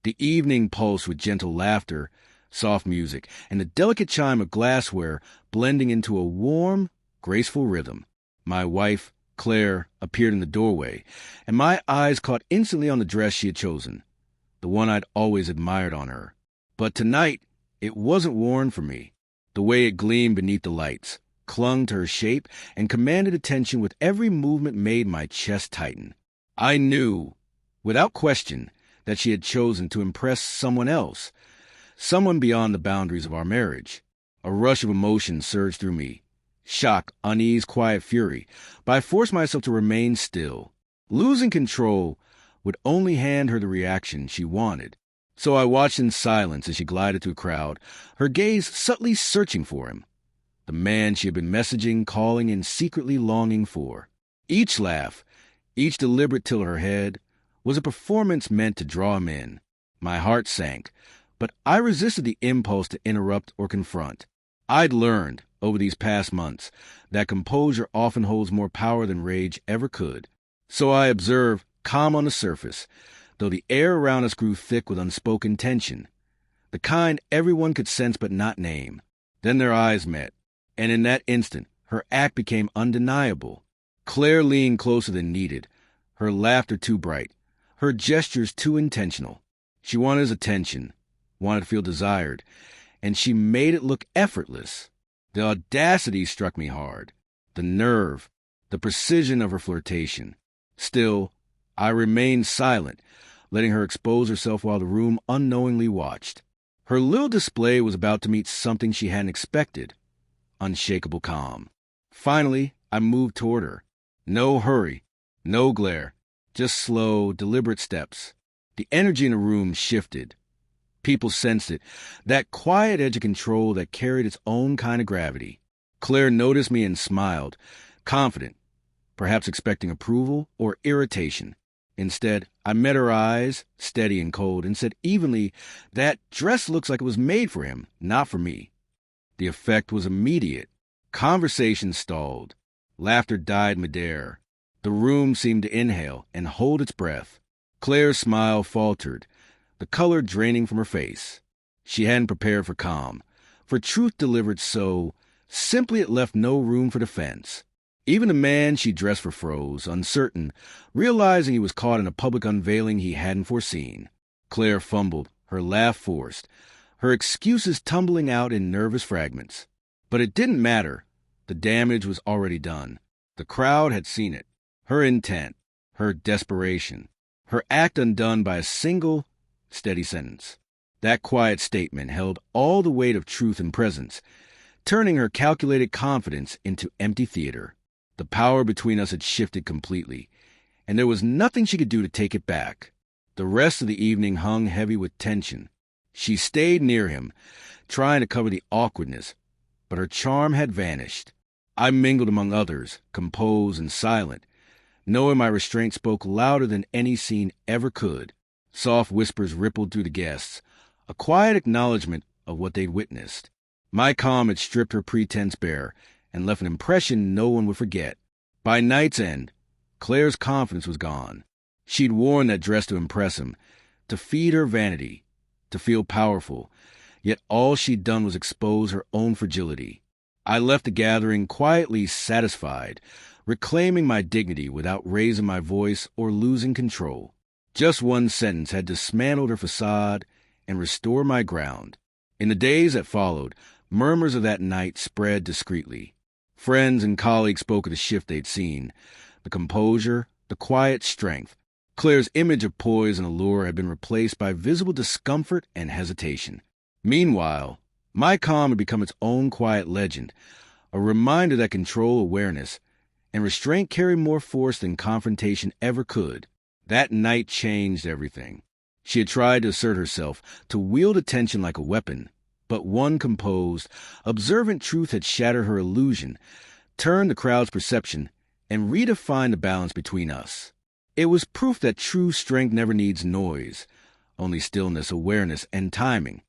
The evening pulsed with gentle laughter, soft music, and the delicate chime of glassware blending into a warm, graceful rhythm. My wife, Claire, appeared in the doorway, and my eyes caught instantly on the dress she had chosen, the one I'd always admired on her. But tonight, it wasn't worn for me. The way it gleamed beneath the lights, clung to her shape, and commanded attention with every movement made my chest tighten. I knew, without question, that she had chosen to impress someone else, someone beyond the boundaries of our marriage. A rush of emotion surged through me. Shock, unease, quiet fury, but I forced myself to remain still. Losing control would only hand her the reaction she wanted. So I watched in silence as she glided through the crowd, her gaze subtly searching for him, the man she had been messaging, calling, and secretly longing for. Each laugh, each deliberate tilt of her head, was a performance meant to draw him in. My heart sank, but I resisted the impulse to interrupt or confront. I'd learned, over these past months, that composure often holds more power than rage ever could. So I observed, calm on the surface, though the air around us grew thick with unspoken tension, the kind everyone could sense but not name. Then their eyes met, and in that instant, her act became undeniable. Claire leaned closer than needed, her laughter too bright, her gestures too intentional. She wanted his attention, wanted to feel desired, and she made it look effortless. The audacity struck me hard, the nerve, the precision of her flirtation. Still, I remained silent, letting her expose herself while the room unknowingly watched. Her little display was about to meet something she hadn't expected. Unshakable calm. Finally, I moved toward her. No hurry, no glare, just slow, deliberate steps. The energy in the room shifted. People sensed it, that quiet edge of control that carried its own kind of gravity. Claire noticed me and smiled, confident, perhaps expecting approval or irritation. Instead, I met her eyes, steady and cold, and said evenly, "That dress looks like it was made for him, not for me." The effect was immediate. Conversation stalled. Laughter died midair. The room seemed to inhale and hold its breath. Claire's smile faltered, the color draining from her face. She hadn't prepared for calm, for truth delivered so simply it left no room for defense. Even the man she dressed for froze, uncertain, realizing he was caught in a public unveiling he hadn't foreseen. Claire fumbled, her laugh forced, her excuses tumbling out in nervous fragments. But it didn't matter. The damage was already done. The crowd had seen it. Her intent, her desperation, her act undone by a single, steady sentence. That quiet statement held all the weight of truth and presence, turning her calculated confidence into empty theater. The power between us had shifted completely, and there was nothing she could do to take it back. The rest of the evening hung heavy with tension. She stayed near him, trying to cover the awkwardness, but her charm had vanished. I mingled among others, composed and silent, knowing my restraint spoke louder than any scene ever could. Soft whispers rippled through the guests, a quiet acknowledgement of what they'd witnessed. My calm had stripped her pretense bare and left an impression no one would forget. By night's end, Claire's confidence was gone. She'd worn that dress to impress him, to feed her vanity, to feel powerful, yet all she'd done was expose her own fragility. I left the gathering quietly satisfied, reclaiming my dignity without raising my voice or losing control. Just one sentence had dismantled her facade and restored my ground. In the days that followed, murmurs of that night spread discreetly. Friends and colleagues spoke of the shift they'd seen, the composure, the quiet strength. Claire's image of poise and allure had been replaced by visible discomfort and hesitation. Meanwhile, my calm had become its own quiet legend, a reminder that control, awareness, and restraint carry more force than confrontation ever could. That night changed everything. She had tried to assert herself, to wield attention like a weapon, but one composed, observant truth had shattered her illusion, turned the crowd's perception, and redefined the balance between us. It was proof that true strength never needs noise, only stillness, awareness, and timing.